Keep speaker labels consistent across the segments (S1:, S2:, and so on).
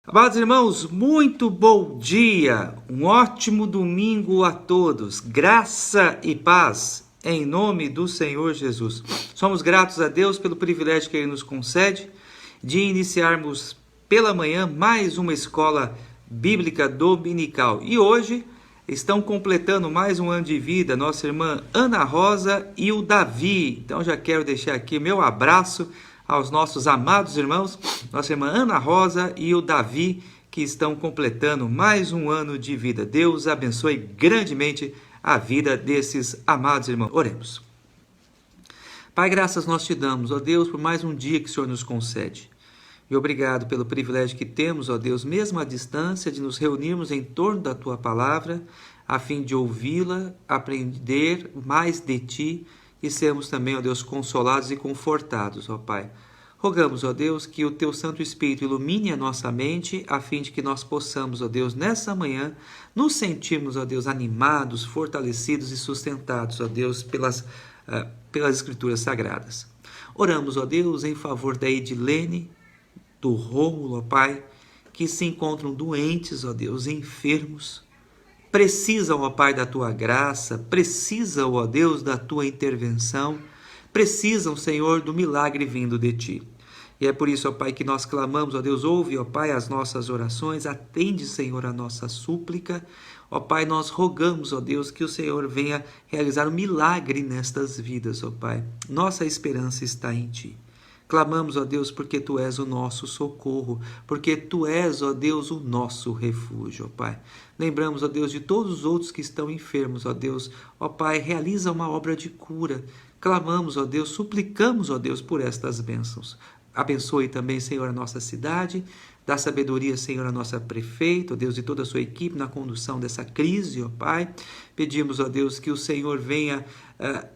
S1: Amados irmãos, muito bom dia, um ótimo domingo a todos, graça e paz, em nome do Senhor Jesus. Somos gratos a Deus pelo privilégio que Ele nos concede de iniciarmos pela manhã mais uma escola bíblica dominical. E hoje estão completando mais um ano de vida nossa irmã Ana Rosa e o Davi. Então já quero deixar aqui meu abraço aos nossos amados irmãos, nossa irmã Ana Rosa e o Davi, que estão completando mais um ano de vida. Deus abençoe grandemente a vida desses amados irmãos. Oremos. Pai, graças nós te damos, ó Deus, por mais um dia que o Senhor nos concede. E obrigado pelo privilégio que temos, ó Deus, mesmo à distância, de nos reunirmos em torno da Tua Palavra, a fim de ouvi-la, aprender mais de Ti e sermos também, ó Deus, consolados e confortados, ó Pai. Rogamos, ó Deus, que o Teu Santo Espírito ilumine a nossa mente, a fim de que nós possamos, ó Deus, nessa manhã, nos sentirmos, ó Deus, animados, fortalecidos e sustentados, ó Deus, pelas Escrituras Sagradas. Oramos, ó Deus, em favor da Edilene, do Rômulo, ó Pai, que se encontram doentes, ó Deus, enfermos, precisam, ó Pai, da Tua graça, precisam, ó Deus, da Tua intervenção, precisam, Senhor, do milagre vindo de Ti. E é por isso, ó Pai, que nós clamamos, ó Deus, ouve, ó Pai, as nossas orações, atende, Senhor, a nossa súplica. Ó Pai, nós rogamos, ó Deus, que o Senhor venha realizar um milagre nestas vidas, ó Pai. Nossa esperança está em Ti. Clamamos, ó Deus, porque Tu és o nosso socorro, porque Tu és, ó Deus, o nosso refúgio, ó Pai. Lembramos, ó Deus, de todos os outros que estão enfermos, ó Deus. Ó Pai, realiza uma obra de cura. Clamamos, ó Deus, suplicamos, ó Deus, por estas bênçãos. Abençoe também, Senhor, a nossa cidade. Dá sabedoria, Senhor, a nossa prefeita, ó Deus, e toda a sua equipe na condução dessa crise, ó Pai. Pedimos, ó Deus, que o Senhor venha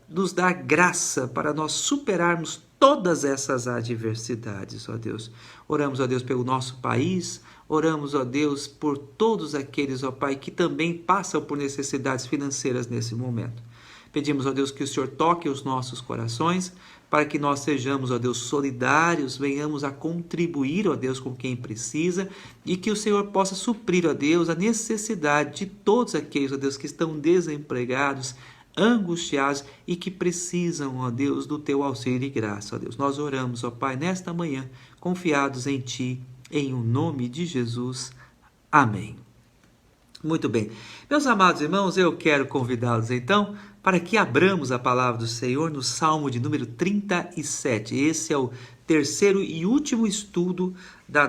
S1: nos dar graça para nós superarmos todas essas adversidades, ó Deus. Oramos, ó Deus, pelo nosso país, oramos, ó Deus, por todos aqueles, ó Pai, que também passam por necessidades financeiras nesse momento. Pedimos, ó Deus, que o Senhor toque os nossos corações, para que nós sejamos, ó Deus, solidários, venhamos a contribuir, ó Deus, com quem precisa, e que o Senhor possa suprir, ó Deus, a necessidade de todos aqueles, ó Deus, que estão desempregados, angustiados e que precisam, ó Deus, do Teu auxílio e graça, ó Deus. Nós oramos, ó Pai, nesta manhã, confiados em Ti, em o nome de Jesus. Amém. Muito bem. Meus amados irmãos, eu quero convidá-los, então, para que abramos a palavra do Senhor no Salmo de número 37. Esse é o terceiro e último estudo da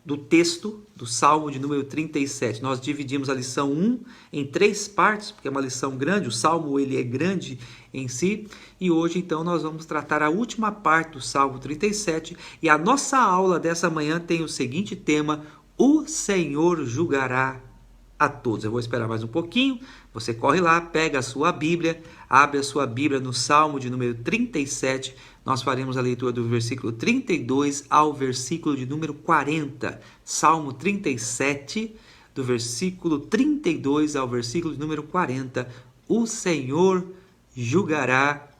S1: do texto do Salmo de número 37. Nós dividimos a lição 1 em 3 partes, porque é uma lição grande, o Salmo ele é grande em si, e hoje então nós vamos tratar a última parte do Salmo 37, e a nossa aula dessa manhã tem o seguinte tema: o Senhor julgará a todos. Eu vou esperar mais um pouquinho, você corre lá, pega a sua Bíblia, abre a sua Bíblia no Salmo de número 37, nós faremos a leitura do versículo 32 ao versículo de número 40. Salmo 37, do versículo 32 ao versículo de número 40. O Senhor julgará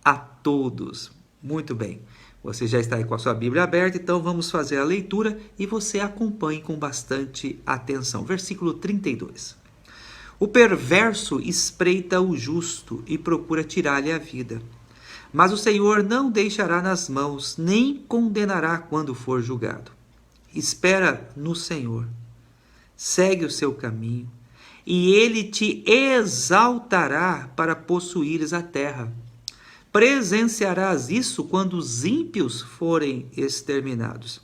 S1: a todos. Muito bem. Você já está aí com a sua Bíblia aberta, então vamos fazer a leitura e você acompanhe com bastante atenção. Versículo 32. O perverso espreita o justo e procura tirar-lhe a vida. Mas o Senhor não deixará nas mãos, nem condenará quando for julgado. Espera no Senhor, segue o seu caminho, e Ele te exaltará para possuires a terra. Presenciarás isso quando os ímpios forem exterminados.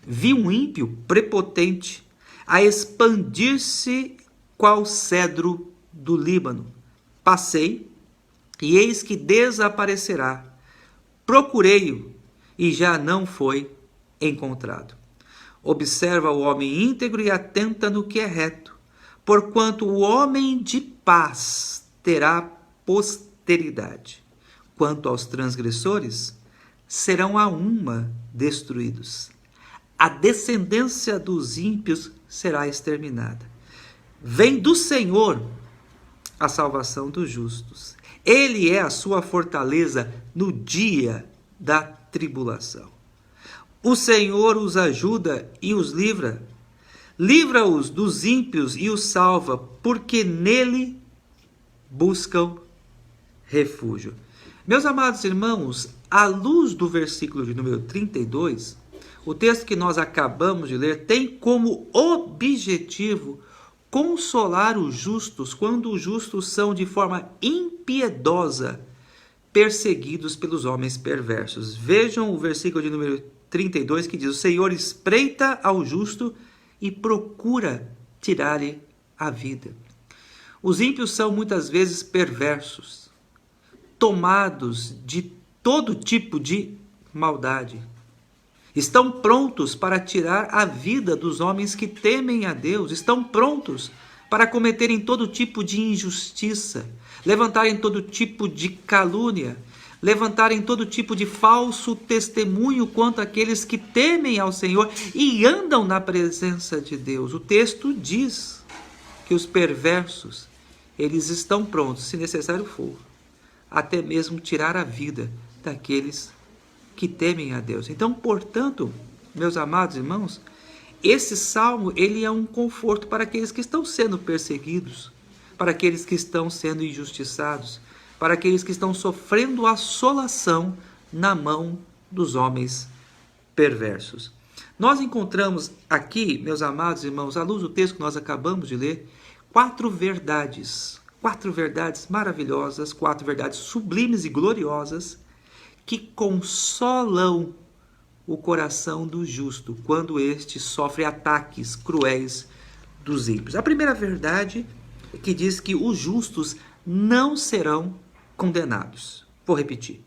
S1: Vi um ímpio prepotente a expandir-se qual cedro do Líbano. Passei, e eis que desaparecerá. Procurei-o, e já não foi encontrado. Observa o homem íntegro e atenta no que é reto, porquanto o homem de paz terá posteridade. Quanto aos transgressores, serão a uma destruídos. A descendência dos ímpios será exterminada. Vem do Senhor a salvação dos justos. Ele é a sua fortaleza no dia da tribulação. O Senhor os ajuda e os livra. Livra-os dos ímpios e os salva, porque nele buscam refúgio. Meus amados irmãos, à luz do versículo de número 32, o texto que nós acabamos de ler tem como objetivo consolar os justos quando os justos são de forma impiedosa perseguidos pelos homens perversos. Vejam o versículo de número 32 que diz: o Senhor espreita ao justo e procura tirar-lhe a vida. Os ímpios são muitas vezes perversos, tomados de todo tipo de maldade. Estão prontos para tirar a vida dos homens que temem a Deus. Estão prontos para cometerem todo tipo de injustiça, levantarem todo tipo de calúnia, levantarem todo tipo de falso testemunho quanto àqueles que temem ao Senhor e andam na presença de Deus. O texto diz que os perversos, eles estão prontos, se necessário for, até mesmo tirar a vida daqueles que temem a Deus. Então, portanto, meus amados irmãos, esse salmo, ele é um conforto para aqueles que estão sendo perseguidos, para aqueles que estão sendo injustiçados, para aqueles que estão sofrendo assolação na mão dos homens perversos. Nós encontramos aqui, meus amados irmãos, à luz do texto que nós acabamos de ler, quatro verdades maravilhosas, quatro verdades sublimes e gloriosas que consolam o coração do justo quando este sofre ataques cruéis dos ímpios. A primeira verdade é que diz que os justos não serão condenados. Vou repetir.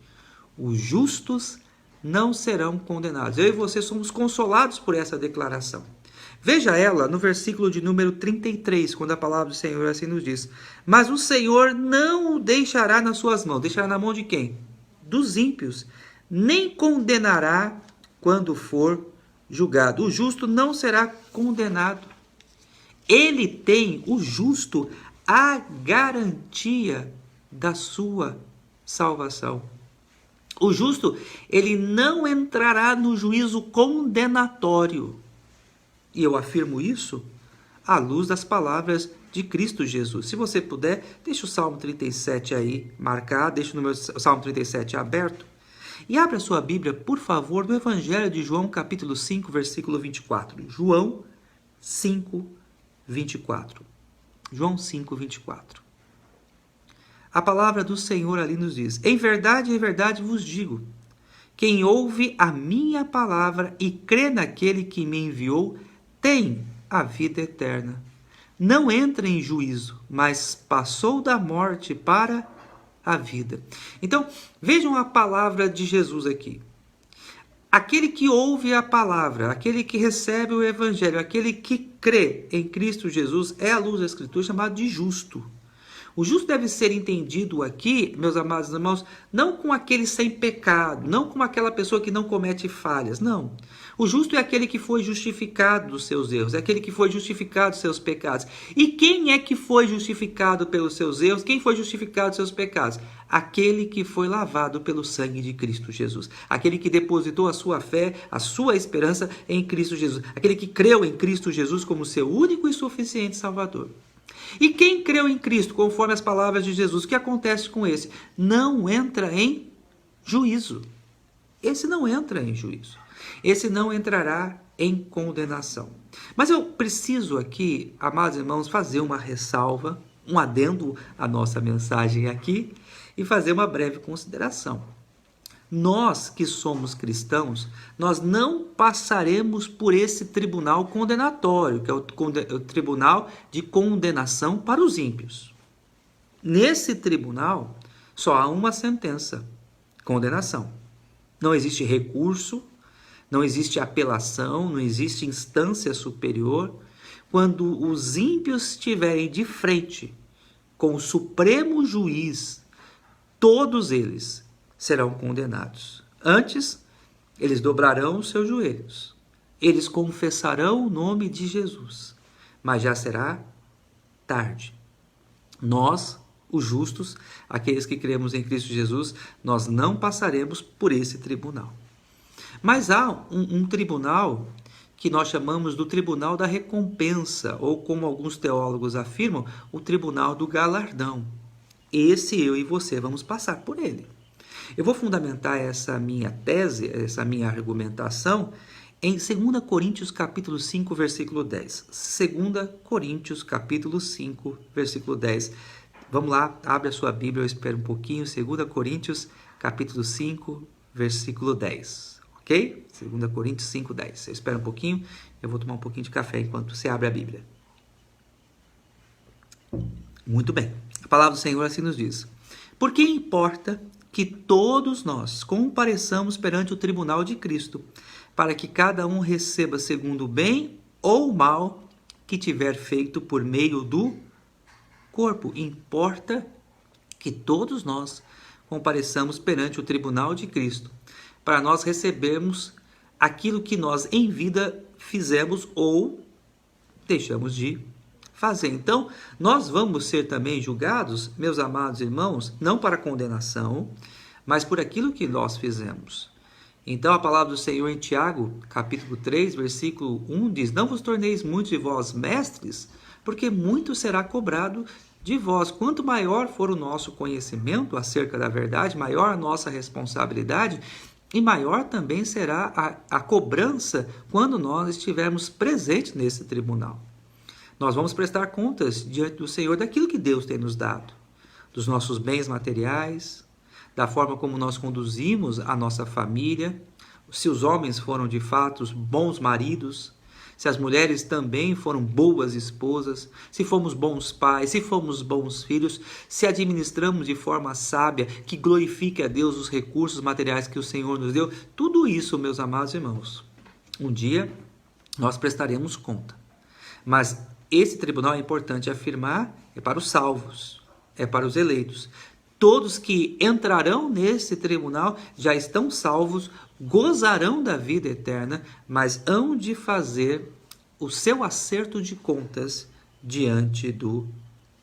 S1: Os justos não serão condenados. Eu e você somos consolados por essa declaração. Veja ela no versículo de número 33, quando a palavra do Senhor assim nos diz: mas o Senhor não o deixará nas suas mãos. Deixará na mão de quem? Dos ímpios. Nem condenará quando for julgado. O justo não será condenado. Ele tem, o justo, a garantia da sua salvação. O justo, ele não entrará no juízo condenatório. E eu afirmo isso à luz das palavras de Cristo Jesus. Se você puder, deixa o Salmo 37 aí marcado, deixa o Salmo 37 aberto. E abra sua Bíblia, por favor, no Evangelho de João, capítulo 5, versículo 24. João 5, 24. João 5, 24. A palavra do Senhor ali nos diz: em verdade vos digo, quem ouve a minha palavra e crê naquele que me enviou, tem a vida eterna. Não entra em juízo, mas passou da morte para a vida. Então, vejam a palavra de Jesus aqui. Aquele que ouve a palavra, aquele que recebe o evangelho, aquele que crê em Cristo Jesus, é a luz da Escritura, chamado de justo. O justo deve ser entendido aqui, meus amados irmãos, não com aquele sem pecado, não como aquela pessoa que não comete falhas, não. O justo é aquele que foi justificado dos seus erros, é aquele que foi justificado dos seus pecados. E quem é que foi justificado pelos seus erros? Quem foi justificado dos seus pecados? Aquele que foi lavado pelo sangue de Cristo Jesus. Aquele que depositou a sua fé, a sua esperança em Cristo Jesus. Aquele que creu em Cristo Jesus como seu único e suficiente Salvador. E quem creu em Cristo, conforme as palavras de Jesus, o que acontece com esse? Não entra em juízo. Esse não entra em juízo. Esse não entrará em condenação. Mas eu preciso aqui, amados irmãos, fazer uma ressalva, um adendo à nossa mensagem aqui e fazer uma breve consideração. Nós que somos cristãos, nós não passaremos por esse tribunal condenatório, que é o tribunal de condenação para os ímpios. Nesse tribunal, só há uma sentença: condenação. Não existe recurso, não existe apelação, não existe instância superior. Quando os ímpios estiverem de frente com o Supremo Juiz, todos eles serão condenados. Antes, eles dobrarão os seus joelhos. Eles confessarão o nome de Jesus. Mas já será tarde. Nós, os justos, aqueles que cremos em Cristo Jesus, nós não passaremos por esse tribunal. Mas há um tribunal que nós chamamos do tribunal da recompensa, ou como alguns teólogos afirmam, o tribunal do galardão. Esse eu e você vamos passar por ele. Eu vou fundamentar essa minha tese, essa minha argumentação, em 2 Coríntios capítulo 5, versículo 10. 2 Coríntios capítulo 5, versículo 10. Vamos lá, abre a sua Bíblia, eu espero um pouquinho. 2 Coríntios capítulo 5, versículo 10. Ok? 2 Coríntios 5, 10. Eu espero um pouquinho, eu vou tomar um pouquinho de café enquanto você abre a Bíblia. Muito bem. A palavra do Senhor assim nos diz: porque importa que todos nós compareçamos perante o tribunal de Cristo, para que cada um receba segundo o bem ou o mal que tiver feito por meio do corpo. Importa que todos nós compareçamos perante o tribunal de Cristo, para nós recebermos aquilo que nós em vida fizemos ou deixamos de fazer. Então, nós vamos ser também julgados, meus amados irmãos, não para condenação, mas por aquilo que nós fizemos. Então, a palavra do Senhor em Tiago, capítulo 3, versículo 1, diz: não vos torneis muitos de vós mestres, porque muito será cobrado de vós. Quanto maior for o nosso conhecimento acerca da verdade, maior a nossa responsabilidade, e maior também será a cobrança quando nós estivermos presentes nesse tribunal. Nós vamos prestar contas diante do Senhor daquilo que Deus tem nos dado, dos nossos bens materiais, da forma como nós conduzimos a nossa família, se os homens foram de fato bons maridos, se as mulheres também foram boas esposas, se fomos bons pais, se fomos bons filhos, se administramos de forma sábia, que glorifique a Deus os recursos materiais que o Senhor nos deu. Tudo isso, meus amados irmãos, um dia nós prestaremos conta. Mas esse tribunal, é importante afirmar, é para os salvos, é para os eleitos. Todos que entrarão nesse tribunal já estão salvos, gozarão da vida eterna, mas hão de fazer o seu acerto de contas diante do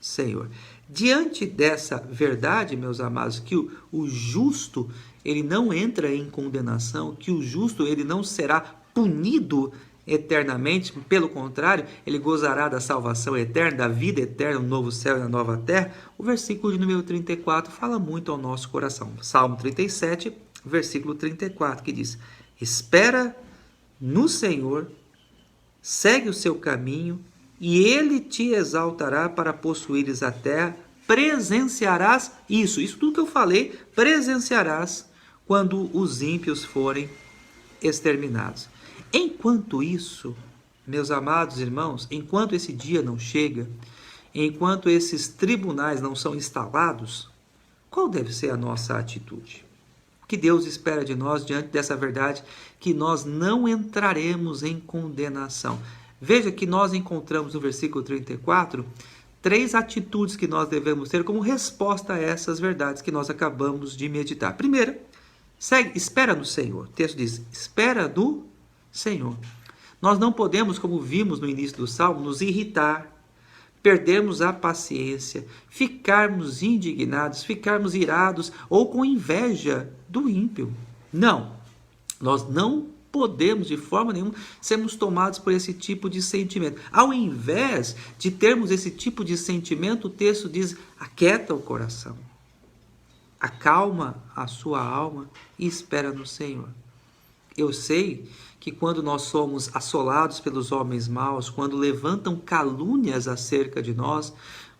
S1: Senhor. Diante dessa verdade, meus amados, que o justo ele não entra em condenação, que o justo ele não será punido eternamente, pelo contrário, ele gozará da salvação eterna, da vida eterna, no novo céu e na nova terra. O versículo de número 34 fala muito ao nosso coração. Salmo 37, versículo 34, que diz: espera no Senhor, segue o seu caminho, e ele te exaltará para possuires a terra, presenciarás isso tudo que eu falei, presenciarás quando os ímpios forem exterminados. Enquanto isso, meus amados irmãos, enquanto esse dia não chega, enquanto esses tribunais não são instalados, qual deve ser a nossa atitude? O que Deus espera de nós diante dessa verdade, que nós não entraremos em condenação. Veja que nós encontramos no versículo 34, 3 atitudes que nós devemos ter como resposta a essas verdades que nós acabamos de meditar. Primeira, espera no Senhor. O texto diz, espera no Senhor. Nós não podemos, como vimos no início do Salmo, nos irritar, perdermos a paciência, ficarmos indignados, ficarmos irados ou com inveja do ímpio. Não, nós não podemos de forma nenhuma sermos tomados por esse tipo de sentimento. Ao invés de termos esse tipo de sentimento, o texto diz, aquieta o coração, acalma a sua alma e espera no Senhor. Eu sei que quando nós somos assolados pelos homens maus, quando levantam calúnias acerca de nós,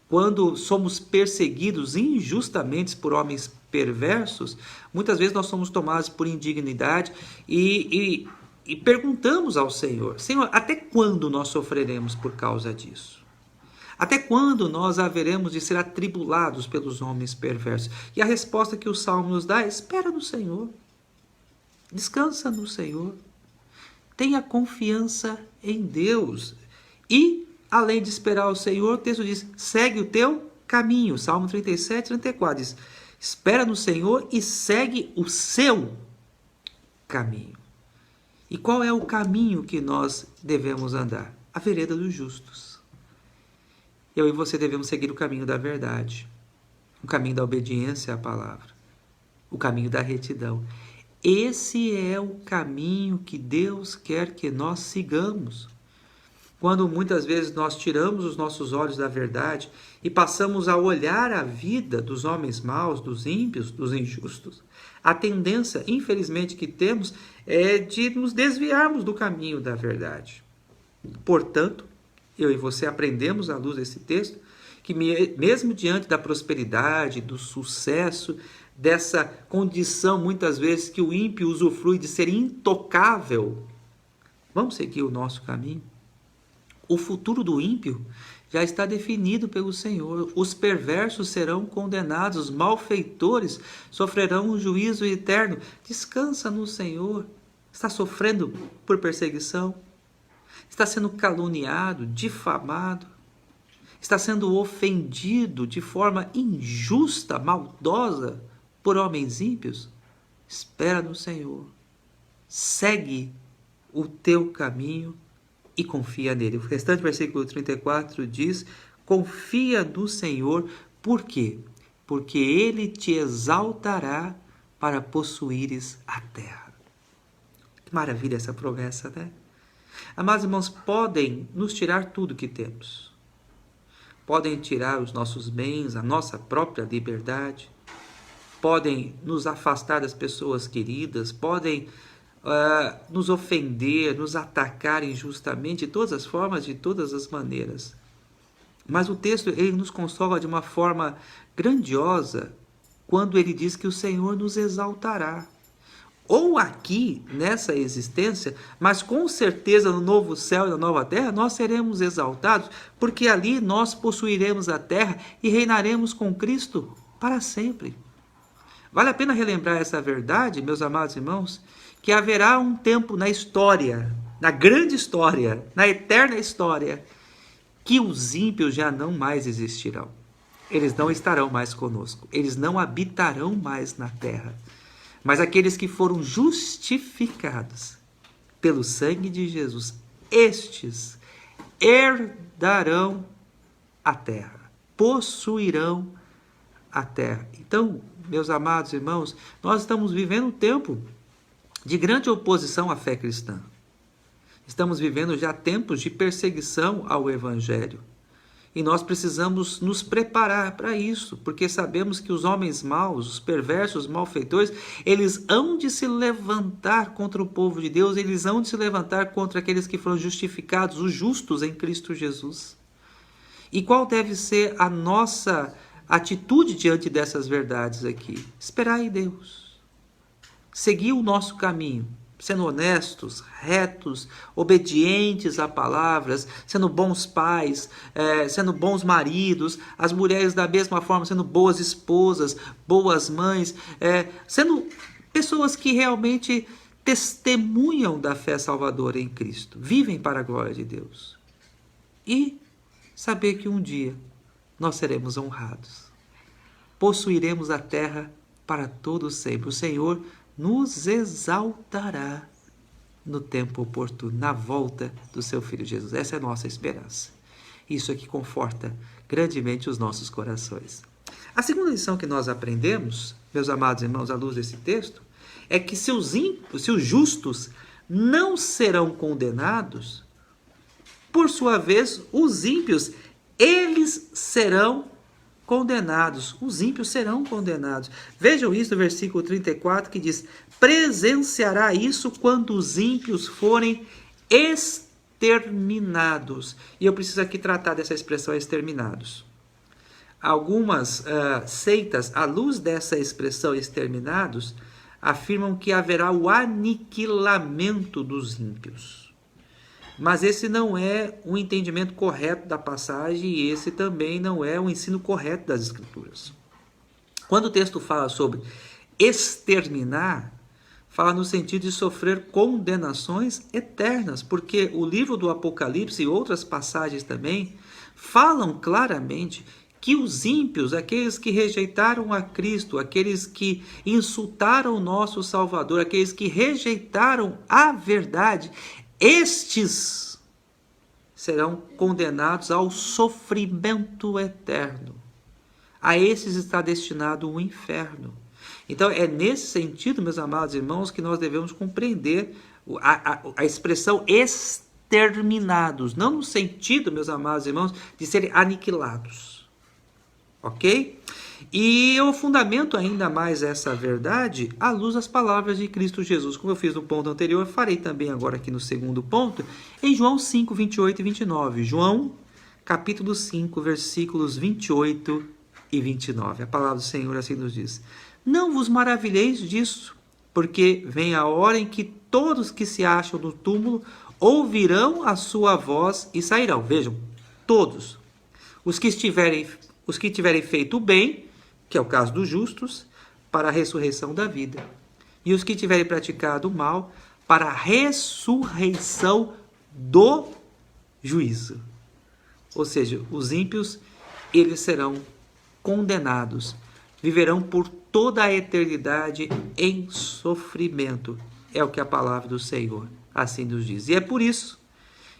S1: quando somos perseguidos injustamente por homens perversos, muitas vezes nós somos tomados por indignidade e perguntamos ao Senhor, Senhor, até quando nós sofreremos por causa disso? Até quando nós haveremos de ser atribulados pelos homens perversos? E a resposta que o Salmo nos dá é, espera no Senhor, descansa no Senhor, tenha confiança em Deus. E, além de esperar o Senhor, o texto diz, segue o teu caminho. Salmo 37, 34 diz, espera no Senhor e segue o seu caminho. E qual é o caminho que nós devemos andar? A vereda dos justos. Eu e você devemos seguir o caminho da verdade, o caminho da obediência à palavra, o caminho da retidão. Esse é o caminho que Deus quer que nós sigamos. Quando muitas vezes nós tiramos os nossos olhos da verdade e passamos a olhar a vida dos homens maus, dos ímpios, dos injustos, a tendência, infelizmente, que temos é de nos desviarmos do caminho da verdade. Portanto, eu e você aprendemos à luz desse texto que mesmo diante da prosperidade, do sucesso, dessa condição muitas vezes que o ímpio usufrui de ser intocável, vamos seguir o nosso caminho. O futuro do ímpio já está definido pelo Senhor. Os perversos serão condenados, os malfeitores sofrerão um juízo eterno. Descansa no Senhor. Está sofrendo por perseguição? Está sendo caluniado, difamado? Está sendo ofendido de forma injusta, maldosa por homens ímpios? Espera no Senhor. Segue o teu caminho e confia nele. O restante versículo 34 diz: confia no Senhor. Por quê? Porque ele te exaltará para possuíres a terra. Que maravilha essa promessa, né? Amados irmãos, podem nos tirar tudo que temos. Podem tirar os nossos bens, a nossa própria liberdade. Podem nos afastar das pessoas queridas. Podem nos ofender, nos atacar injustamente, de todas as formas, de todas as maneiras. Mas o texto ele nos consola de uma forma grandiosa quando ele diz que o Senhor nos exaltará. Ou aqui, nessa existência, mas com certeza no novo céu e na nova terra, nós seremos exaltados, porque ali nós possuiremos a terra e reinaremos com Cristo para sempre. Vale a pena relembrar essa verdade, meus amados irmãos, que haverá um tempo na história, na grande história, na eterna história, que os ímpios já não mais existirão. Eles não estarão mais conosco, eles não habitarão mais na terra. Mas aqueles que foram justificados pelo sangue de Jesus, estes herdarão a terra, possuirão a terra. Então, meus amados irmãos, nós estamos vivendo um tempo de grande oposição à fé cristã. Estamos vivendo já tempos de perseguição ao Evangelho. E nós precisamos nos preparar para isso, porque sabemos que os homens maus, os perversos, os malfeitores, eles hão de se levantar contra o povo de Deus, eles hão de se levantar contra aqueles que foram justificados, os justos em Cristo Jesus. E qual deve ser a nossa atitude diante dessas verdades aqui? Esperar em Deus. Seguir o nosso caminho, sendo honestos, retos, obedientes a palavras, sendo bons pais, sendo bons maridos, as mulheres da mesma forma sendo boas esposas, boas mães, sendo pessoas que realmente testemunham da fé salvadora em Cristo, vivem para a glória de Deus. E saber que um dia nós seremos honrados, possuiremos a terra para todo sempre. O Senhor nos exaltará no tempo oportuno, na volta do seu Filho Jesus. Essa é a nossa esperança. Isso aqui conforta grandemente os nossos corações. A segunda lição que nós aprendemos, meus amados irmãos, à luz desse texto, é que se os justos não serão condenados, por sua vez, os ímpios, eles serão condenados. Os ímpios serão condenados. Vejam isso no versículo 34 que diz: presenciará isso quando os ímpios forem exterminados. E eu preciso aqui tratar dessa expressão exterminados. Algumas seitas, à luz dessa expressão exterminados, afirmam que haverá o aniquilamento dos ímpios. Mas esse não é um entendimento correto da passagem e esse também não é um ensino correto das Escrituras. Quando o texto fala sobre exterminar, fala no sentido de sofrer condenações eternas, porque o livro do Apocalipse e outras passagens também falam claramente que os ímpios, aqueles que rejeitaram a Cristo, aqueles que insultaram o nosso Salvador, aqueles que rejeitaram a verdade, estes serão condenados ao sofrimento eterno. A esses está destinado o inferno. Então é nesse sentido, meus amados irmãos, que nós devemos compreender a expressão exterminados, não no sentido, meus amados irmãos, de serem aniquilados, ok? E eu fundamento ainda mais essa verdade à luz das palavras de Cristo Jesus. Como eu fiz no ponto anterior, farei também agora aqui no segundo ponto, em João 5, 28 e 29. João, capítulo 5, versículos 28 e 29. A palavra do Senhor assim nos diz: não vos maravilheis disso, porque vem a hora em que todos que se acham no túmulo ouvirão a sua voz e sairão. Vejam, todos. Os que tiverem feito o bem, que é o caso dos justos, para a ressurreição da vida. E os que tiverem praticado o mal, para a ressurreição do juízo. Ou seja, os ímpios, eles serão condenados, viverão por toda a eternidade em sofrimento. É o que a palavra do Senhor assim nos diz. E é por isso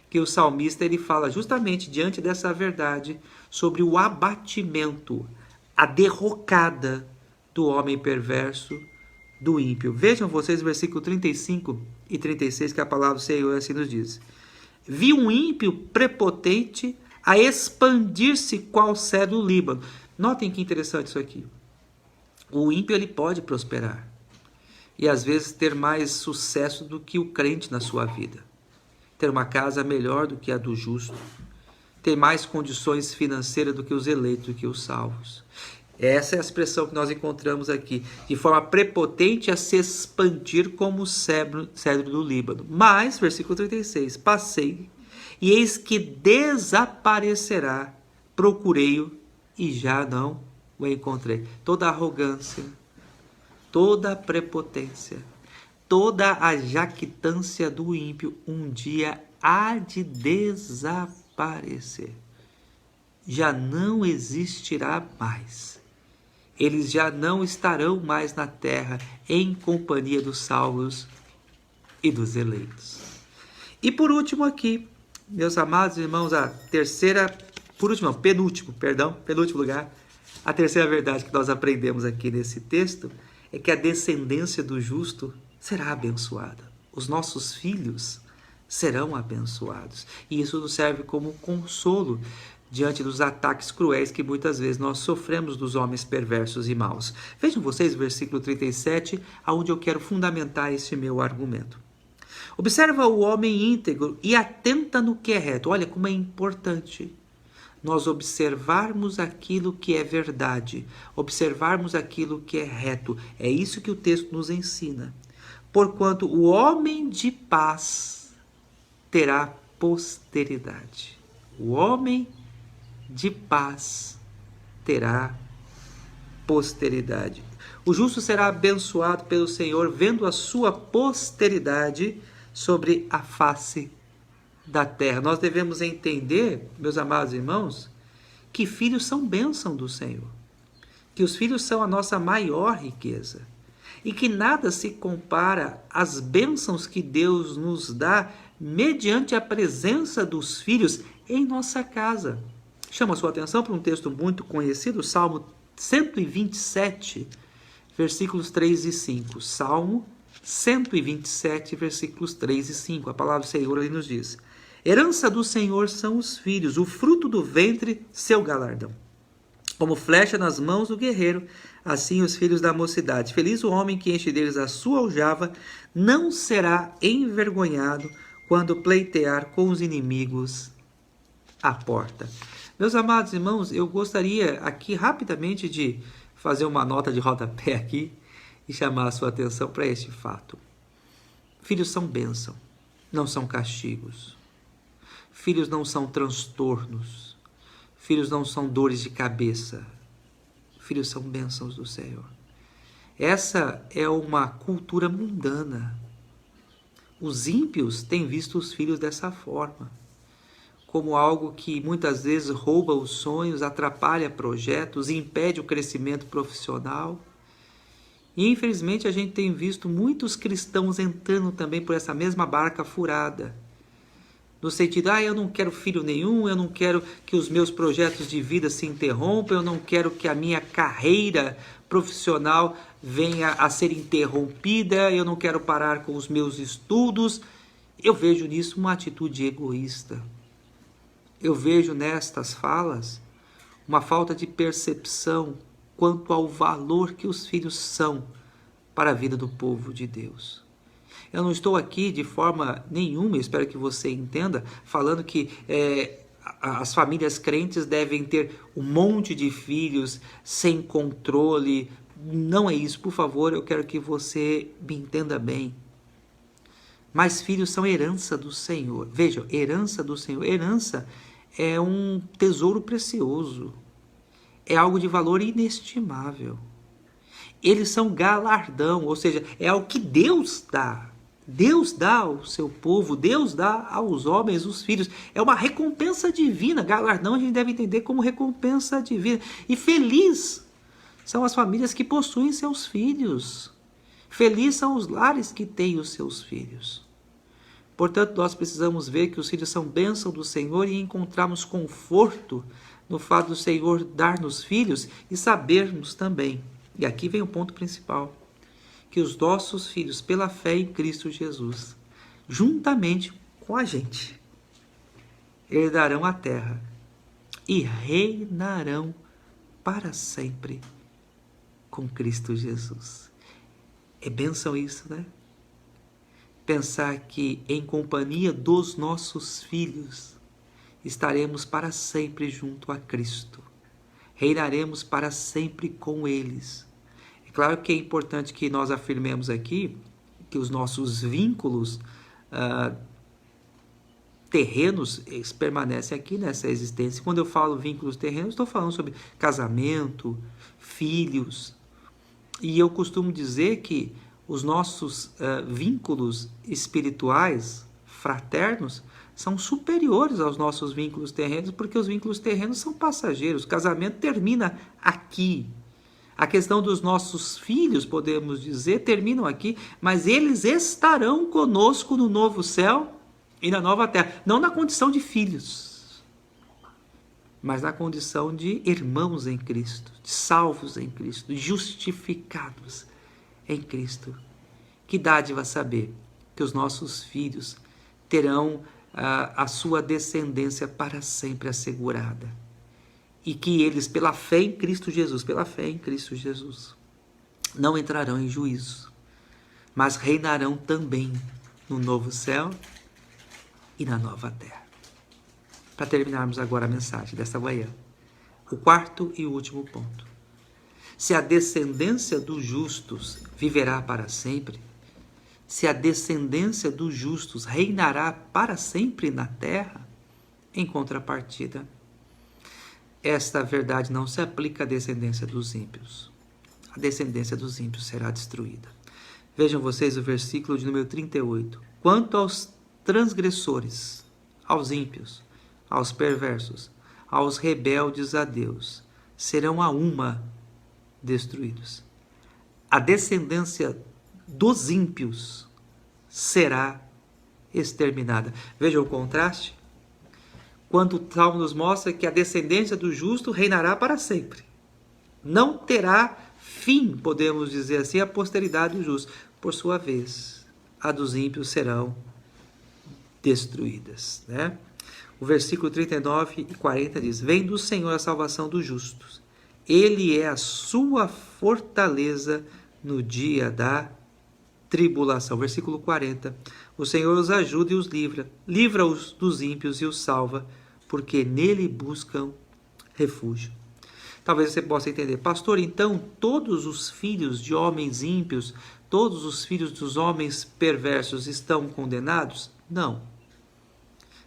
S1: que o salmista ele fala justamente diante dessa verdade sobre o abatimento, a derrocada do homem perverso, do ímpio. Vejam vocês o versículo 35 e 36 que a palavra do Senhor assim nos diz: vi um ímpio prepotente a expandir-se qual cedro do Líbano. Notem que interessante isso aqui. O ímpio ele pode prosperar e às vezes ter mais sucesso do que o crente na sua vida. Ter uma casa melhor do que a do justo. Ter mais condições financeiras do que os eleitos, do que os salvos. Essa é a expressão que nós encontramos aqui. De forma prepotente a se expandir como o cedro do Líbano. Mas, versículo 36, passei e eis que desaparecerá, procurei-o e já não o encontrei. Toda a arrogância, toda a prepotência, toda a jactância do ímpio um dia há de desaparecer. Já não existirá mais. Eles já não estarão mais na terra em companhia dos salvos e dos eleitos. E por último aqui, meus amados irmãos, penúltimo lugar, a terceira verdade que nós aprendemos aqui nesse texto é que a descendência do justo será abençoada. Os nossos filhos serão abençoados. E isso nos serve como consolo diante dos ataques cruéis que muitas vezes nós sofremos dos homens perversos e maus. Vejam vocês o versículo 37, aonde eu quero fundamentar este meu argumento. Observa o homem íntegro e atenta no que é reto. Olha como é importante nós observarmos aquilo que é verdade, observarmos aquilo que é reto. É isso que o texto nos ensina. Porquanto o homem de paz terá posteridade. O homem de paz terá posteridade. O justo será abençoado pelo Senhor, vendo a sua posteridade sobre a face da terra. Nós devemos entender, meus amados irmãos, que filhos são bênção do Senhor, que os filhos são a nossa maior riqueza e que nada se compara às bênçãos que Deus nos dá mediante a presença dos filhos em nossa casa. Chamo a sua atenção para um texto muito conhecido, Salmo 127, versículos 3 e 5. Salmo 127, versículos 3 e 5. A palavra do Senhor ali nos diz: herança do Senhor são os filhos, o fruto do ventre, seu galardão. Como flecha nas mãos do guerreiro, assim os filhos da mocidade. Feliz o homem que enche deles a sua aljava, não será envergonhado quando pleitear com os inimigos à porta. Meus amados irmãos, eu gostaria aqui rapidamente de fazer uma nota de rodapé aqui e chamar a sua atenção para este fato. Filhos são bênção, não são castigos. Filhos não são transtornos. Filhos não são dores de cabeça. Filhos são bênçãos do Senhor. Essa é uma cultura mundana. Os ímpios têm visto os filhos dessa forma, como algo que muitas vezes rouba os sonhos, atrapalha projetos, impede o crescimento profissional. E infelizmente a gente tem visto muitos cristãos entrando também por essa mesma barca furada. No sentido, eu não quero filho nenhum, eu não quero que os meus projetos de vida se interrompam, eu não quero que a minha carreira profissional venha a ser interrompida, eu não quero parar com os meus estudos. Eu vejo nisso uma atitude egoísta. Eu vejo nestas falas uma falta de percepção quanto ao valor que os filhos são para a vida do povo de Deus. Eu não estou aqui de forma nenhuma, espero que você entenda, falando que as famílias crentes devem ter um monte de filhos sem controle. Não é isso, por favor, eu quero que você me entenda bem. Mas filhos são herança do Senhor. Veja, herança do Senhor. Herança é um tesouro precioso. É algo de valor inestimável. Eles são galardão, ou seja, é algo que Deus dá. Deus dá ao seu povo, Deus dá aos homens os filhos. É uma recompensa divina. Galardão a gente deve entender como recompensa divina. E feliz são as famílias que possuem seus filhos. Felizes são os lares que têm os seus filhos. Portanto, nós precisamos ver que os filhos são bênção do Senhor e encontramos conforto no fato do Senhor dar-nos filhos e sabermos também. E aqui vem o ponto principal. Que os nossos filhos, pela fé em Cristo Jesus, juntamente com a gente, herdarão a terra e reinarão para sempre com Cristo Jesus. É bênção isso, né? Pensar que em companhia dos nossos filhos estaremos para sempre junto a Cristo. Reinaremos para sempre com eles. É claro que é importante que nós afirmemos aqui que os nossos vínculos terrenos permanecem aqui nessa existência. Quando eu falo vínculos terrenos, estou falando sobre casamento, filhos. E eu costumo dizer que os nossos vínculos espirituais, fraternos, são superiores aos nossos vínculos terrenos, porque os vínculos terrenos são passageiros. O casamento termina aqui. A questão dos nossos filhos, podemos dizer, terminam aqui, mas eles estarão conosco no novo céu e na nova terra. Não na condição de filhos, mas na condição de irmãos em Cristo, de salvos em Cristo, justificados em Cristo. Que dádiva saber que os nossos filhos terão a sua descendência para sempre assegurada. E que eles, pela fé em Cristo Jesus, não entrarão em juízo, mas reinarão também no novo céu e na nova terra. Para terminarmos agora a mensagem desta manhã, o quarto e último ponto. Se a descendência dos justos viverá para sempre, se a descendência dos justos reinará para sempre na terra, em contrapartida, esta verdade não se aplica à descendência dos ímpios. A descendência dos ímpios será destruída. Vejam vocês o versículo de número 38. Quanto aos transgressores, aos ímpios, aos perversos, aos rebeldes a Deus, serão a uma destruídos. A descendência dos ímpios será exterminada. Vejam o contraste. Quando o Salmo nos mostra que a descendência do justo reinará para sempre. Não terá fim, podemos dizer assim, a posteridade do justo. Por sua vez, a dos ímpios serão destruídas. Né? O versículo 39 e 40 diz: Vem do Senhor a salvação dos justos. Ele é a sua fortaleza no dia da tribulação. Versículo 40. O Senhor os ajuda e os livra. Livra-os dos ímpios e os salva, porque nele buscam refúgio. Talvez você possa entender, pastor, então todos os filhos de homens ímpios, todos os filhos dos homens perversos estão condenados? Não.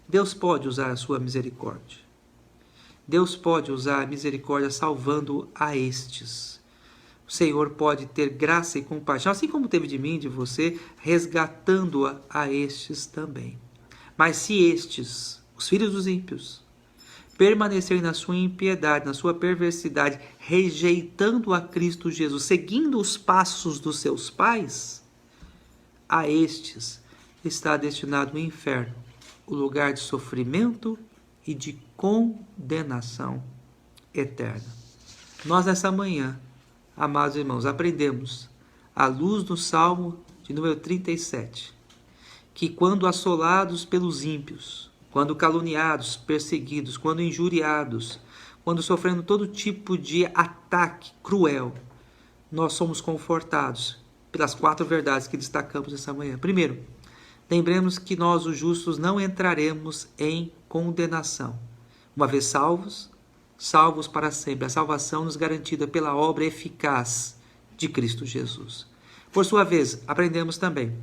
S1: Deus pode usar a sua misericórdia. Deus pode usar a misericórdia salvando a estes. O Senhor pode ter graça e compaixão, assim como teve de mim e de você, resgatando a estes também. Mas se estes, os filhos dos ímpios, permanecerem na sua impiedade, na sua perversidade, rejeitando a Cristo Jesus, seguindo os passos dos seus pais, a estes está destinado o inferno, o lugar de sofrimento e de condenação eterna. Nós, nessa manhã, amados irmãos, aprendemos, à luz do Salmo de número 37, que quando assolados pelos ímpios, quando caluniados, perseguidos, quando injuriados, quando sofrendo todo tipo de ataque cruel, nós somos confortados pelas 4 verdades que destacamos essa manhã. Primeiro, lembremos que nós, os justos, não entraremos em condenação. Uma vez salvos, salvos para sempre. A salvação nos garantida pela obra eficaz de Cristo Jesus. Por sua vez, aprendemos também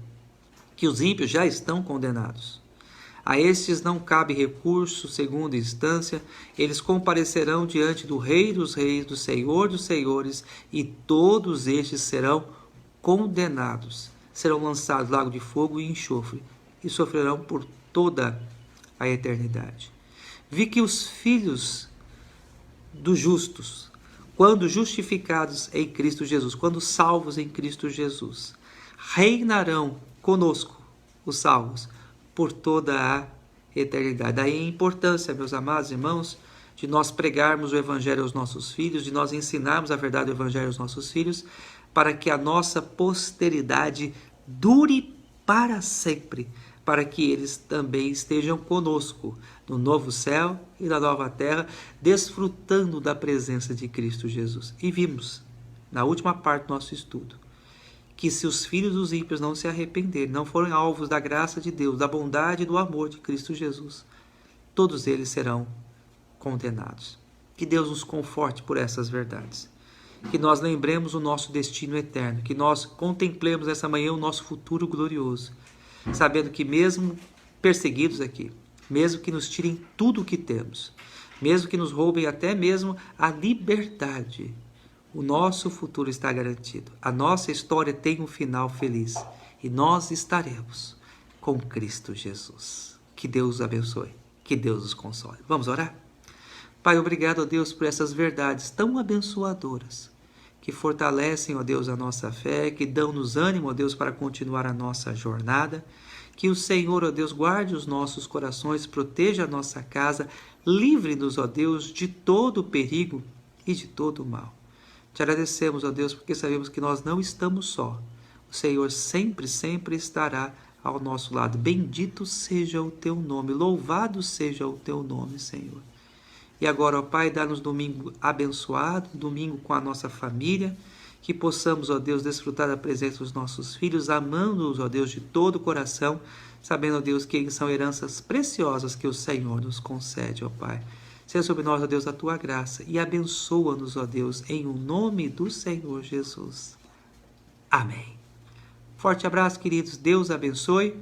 S1: que os ímpios já estão condenados. A estes não cabe recurso, segunda instância, eles comparecerão diante do Rei dos Reis, do Senhor dos Senhores, e todos estes serão condenados. Serão lançados no lago de fogo e enxofre, e sofrerão por toda a eternidade. Vi que os filhos dos justos, quando justificados em Cristo Jesus, quando salvos em Cristo Jesus, reinarão conosco, os salvos, por toda a eternidade. Daí a importância, meus amados irmãos, de nós pregarmos o Evangelho aos nossos filhos, de nós ensinarmos a verdade do Evangelho aos nossos filhos, para que a nossa posteridade dure para sempre, para que eles também estejam conosco no novo céu e na nova terra, desfrutando da presença de Cristo Jesus. E vimos, na última parte do nosso estudo, que se os filhos dos ímpios não se arrependerem, não forem alvos da graça de Deus, da bondade e do amor de Cristo Jesus, todos eles serão condenados. Que Deus nos conforte por essas verdades. Que nós lembremos o nosso destino eterno, que nós contemplemos essa manhã o nosso futuro glorioso, sabendo que mesmo perseguidos aqui, mesmo que nos tirem tudo o que temos, mesmo que nos roubem até mesmo a liberdade, o nosso futuro está garantido. A nossa história tem um final feliz e nós estaremos com Cristo Jesus. Que Deus os abençoe, que Deus os console. Vamos orar? Pai, obrigado, ó Deus, por essas verdades tão abençoadoras, que fortalecem, ó Deus, a nossa fé, que dão-nos ânimo, ó Deus, para continuar a nossa jornada. Que o Senhor, ó Deus, guarde os nossos corações, proteja a nossa casa, livre-nos, ó Deus, de todo o perigo e de todo o mal. Te agradecemos, ó Deus, porque sabemos que nós não estamos só. O Senhor sempre, sempre estará ao nosso lado. Bendito seja o teu nome, louvado seja o teu nome, Senhor. E agora, ó Pai, dá-nos domingo abençoado, domingo com a nossa família, que possamos, ó Deus, desfrutar da presença dos nossos filhos, amando-os, ó Deus, de todo o coração, sabendo, ó Deus, que são heranças preciosas que o Senhor nos concede, ó Pai. Seja sobre nós, ó Deus, a tua graça e abençoa-nos, ó Deus, em o nome do Senhor Jesus. Amém. Forte abraço, queridos. Deus abençoe.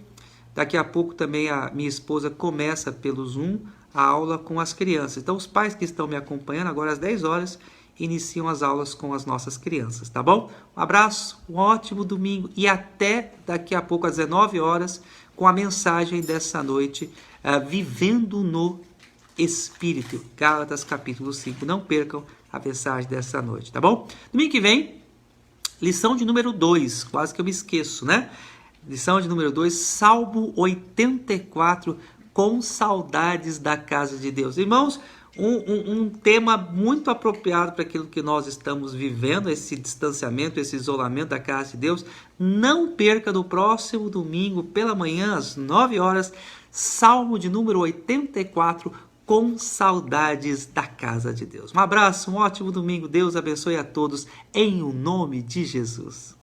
S1: Daqui a pouco também a minha esposa começa pelo Zoom a aula com as crianças. Então, os pais que estão me acompanhando, agora às 10 horas, iniciam as aulas com as nossas crianças, tá bom? Um abraço, um ótimo domingo e até daqui a pouco às 19 horas com a mensagem dessa noite, Vivendo no Espírito, Gálatas capítulo 5. Não percam a mensagem dessa noite, tá bom? Domingo que vem, lição de número 2, quase que eu me esqueço, né? Lição de número 2, Salmo 84, com saudades da casa de Deus. Irmãos, um tema muito apropriado para aquilo que nós estamos vivendo, esse distanciamento, esse isolamento da casa de Deus. Não perca no próximo domingo, pela manhã, às 9 horas, Salmo de número 84, com saudades da casa de Deus. Um abraço, um ótimo domingo. Deus abençoe a todos, em o nome de Jesus.